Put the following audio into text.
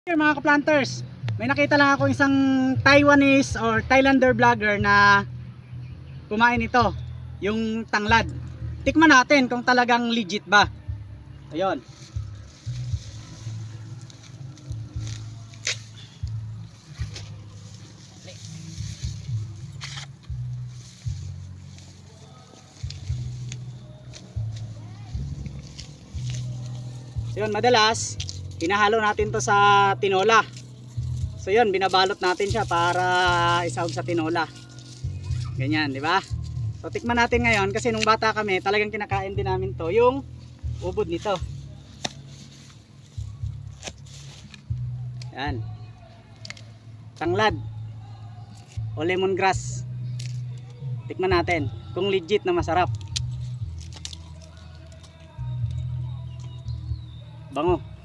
Mga ka-planters, may nakita lang ako isang Taiwanese or Thailander vlogger na kumain ito, yung tanglad. Tikman natin kung talagang legit ba. Ayun. So yun, madalas hinahalo natin to sa tinola. So yun, binabalot natin siya para isahog sa tinola. Ganyan, di ba? So tikman natin ngayon kasi nung bata kami, talagang kinakain din namin to, yung ubod nito. Yan. Tanglad o lemongrass. Tikman natin kung legit na masarap. Bango.